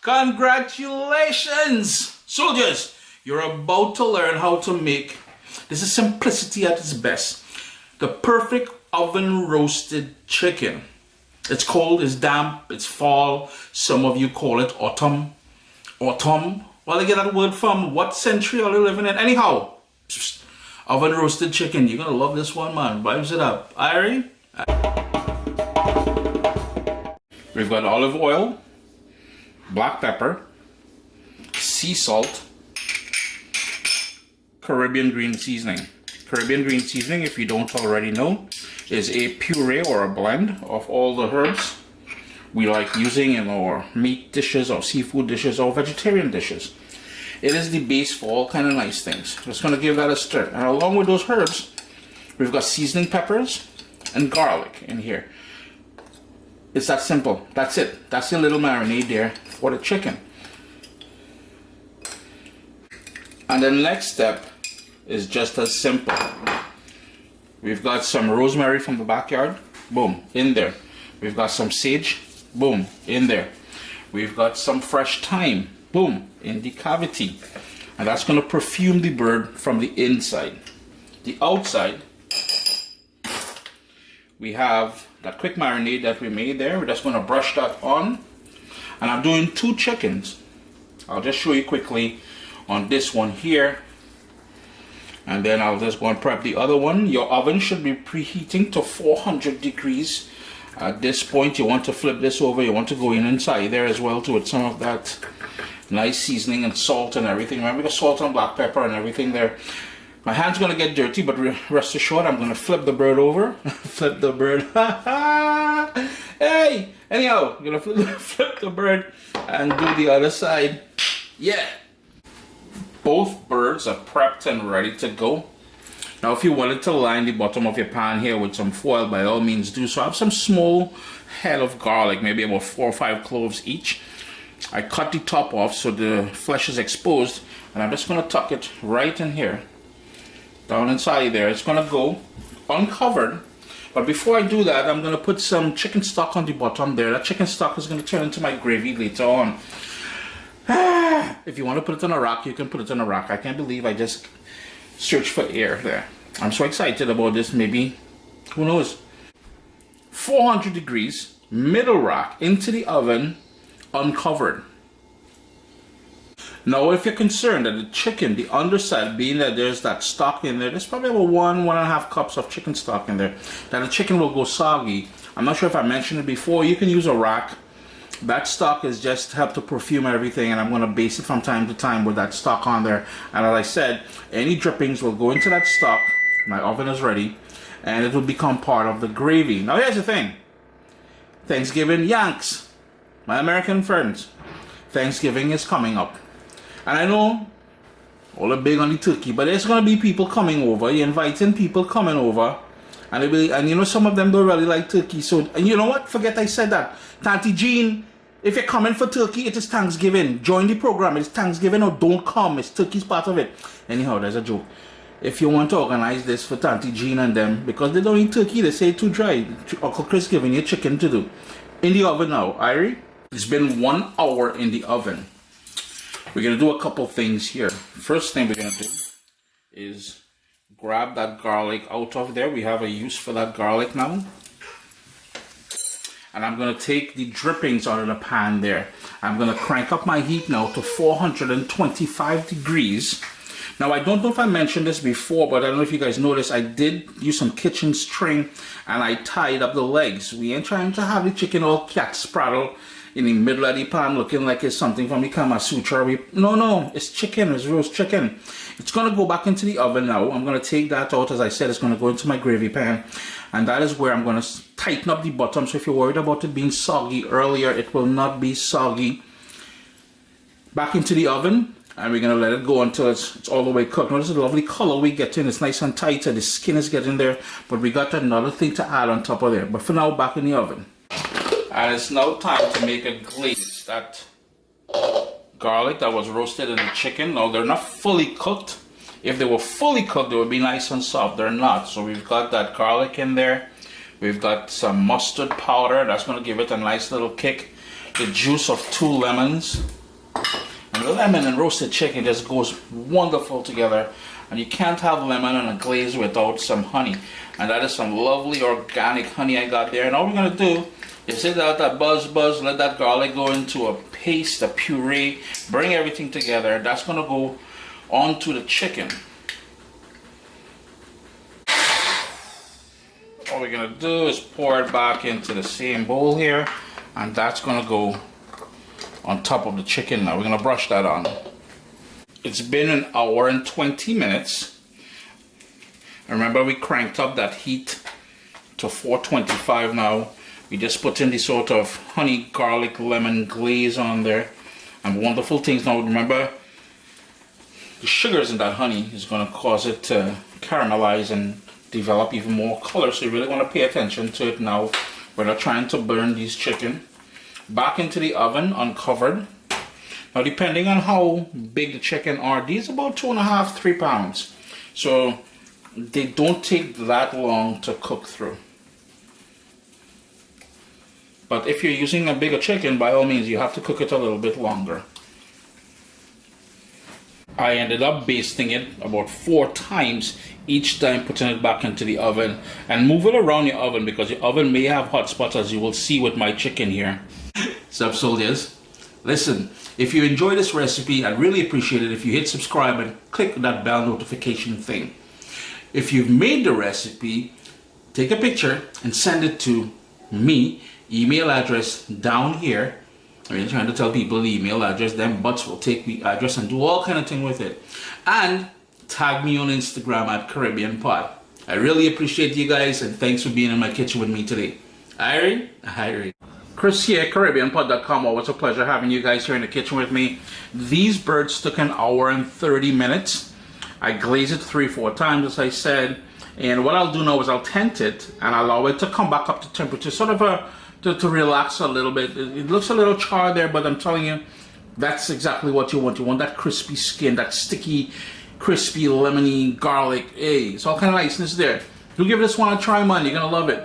Congratulations, soldiers! You're about to learn how to make, this is simplicity at its best, the perfect oven roasted chicken. It's cold, it's damp, it's fall. Some of you call it autumn. Autumn? Well, they get that word from what century are you living in? Anyhow, oven roasted chicken. You're gonna love this one, man. Vibes it up. Irie? We've got olive oil, black pepper, sea salt, Caribbean green seasoning. Caribbean green seasoning, if you don't already know, is a puree or a blend of all the herbs we like using in our meat dishes or seafood dishes or vegetarian dishes. It is the base for all kind of nice things. Just going to give that a stir. And along with those herbs, we've got seasoning peppers and garlic in here. It's that simple. That's it. That's the little marinade there for the chicken. And the next step is just as simple. We've got some rosemary from the backyard. Boom, in there. We've got some sage. Boom, in there. We've got some fresh thyme. Boom, in the cavity. And that's going to perfume the bird from the inside. The outside, we have that quick marinade that we made there. We're just going to brush that on. And I'm doing 2 chickens. I'll just show you quickly on this one here. And then I'll just go and prep the other one. Your oven should be preheating to 400 degrees. At this point, you want to flip this over. You want to go inside there as well to with some of that nice seasoning and salt and everything. Remember the salt and black pepper and everything there. My hand's going to get dirty, but rest assured, I'm going to flip the bird over. Flip the bird. Hey! Anyhow, I'm going to flip the bird and do the other side. Yeah! Both birds are prepped and ready to go. Now, if you wanted to line the bottom of your pan here with some foil, by all means do so. I have some small head of garlic, maybe about 4 or 5 cloves each. I cut the top off so the flesh is exposed, and I'm just going to tuck it right in here, down inside there. It's going to go uncovered, but before I do that, I'm going to put some chicken stock on the bottom there. That chicken stock is going to turn into my gravy later on. If you want to put it on a rack, you can put it on a rack. I can't believe I just searched for air there. I'm so excited about this. Maybe, who knows? 400 degrees, middle rack, into the oven, uncovered. Now, if you're concerned that the chicken, the underside, being that there's that stock in there, there's probably about 1.5 cups of chicken stock in there, that the chicken will go soggy. I'm not sure if I mentioned it before. You can use a rack. That stock is just help to perfume everything, and I'm going to base it from time to time with that stock on there. And as I said, any drippings will go into that stock. My oven is ready, and it will become part of the gravy. Now here's the thing. Thanksgiving Yanks, my American friends, Thanksgiving is coming up. And I know all are big on the turkey, but there's going to be people coming over. You're inviting people coming over. And you know, some of them don't really like turkey. So, and you know what? Forget I said that. Tanty Jean, if you're coming for turkey, it is Thanksgiving. Join the program. It's Thanksgiving or don't come. It's turkey's part of it. Anyhow, there's a joke. If you want to organize this for Tanty Jean and them, because they don't eat turkey, they say too dry. Uncle Chris giving you chicken to do. In the oven now, Irie. It's been 1 hour in the oven. We're going to do a couple things here. First thing we're going to do is grab that garlic out of there. We have a use for that garlic now. And I'm going to take the drippings out of the pan there. I'm going to crank up my heat now to 425 degrees. Now, I don't know if I mentioned this before, but I don't know if you guys noticed, I did use some kitchen string and I tied up the legs. We ain't trying to have the chicken all cat spraddle in the middle of the pan looking like it's something from the Kama Sutra. No, it's chicken, it's roast chicken. It's going to go back into the oven now. I'm going to take that out. As I said, it's going to go into my gravy pan. And that is where I'm going to tighten up the bottom. So if you're worried about it being soggy earlier, it will not be soggy. Back into the oven. And we're going to let it go until it's all the way cooked. Notice the lovely color we get in. It's nice and tight and the skin is getting there. But we got another thing to add on top of there. But for now, back in the oven. And it's now time to make a glaze. That garlic that was roasted in the chicken. Now, they're not fully cooked. If they were fully cooked, they would be nice and soft. They're not. So we've got that garlic in there. We've got some mustard powder. That's going to give it a nice little kick. the juice of 2 lemons. And the lemon and roasted chicken just goes wonderful together. And you can't have lemon and a glaze without some honey. And that is some lovely organic honey I got there. And all we're going to do is let that buzz, let that garlic go into a paste, a puree, bring everything together. That's going to go onto the chicken. All we're going to do is pour it back into the same bowl here. And that's going to go on top of the chicken now. We're going to brush that on. It's been 1 hour and 20 minutes. Remember, we cranked up that heat to 425 now. We just put in the sort of honey, garlic, lemon glaze on there. And wonderful things. Now remember, the sugars in that honey is going to cause it to caramelize and develop even more color. So you really want to pay attention to it now. We're not trying to burn these chicken. Back into the oven, uncovered. Now depending on how big the chicken are, these are about 2.5 to 3 pounds. So they don't take that long to cook through. But if you're using a bigger chicken, by all means, you have to cook it a little bit longer. I ended up basting it about 4 times, each time putting it back into the oven. And move it around your oven because your oven may have hot spots, as you will see with my chicken here. Sup, soldiers? Listen, if you enjoy this recipe, I'd really appreciate it if you hit subscribe and click that bell notification thing. If you've made the recipe, take a picture and send it to me. Email address down here. I'm trying to tell people the email address, them butts will take the address and do all kind of thing with it. And tag me on Instagram at Caribbean Pod. I really appreciate you guys and thanks for being in my kitchen with me today. Irie. Chris here, CaribbeanPod.com. Always a pleasure having you guys here in the kitchen with me. These birds took 1 hour and 30 minutes. I glazed it 3-4 times, as I said. And what I'll do now is I'll tent it and allow it to come back up to temperature, sort of to relax a little bit. It looks a little charred there, but I'm telling you, that's exactly what you want. You want that crispy skin, that sticky, crispy, lemony garlic. Hey, it's all kind of niceness there. You give this one a try, man. You're going to love it.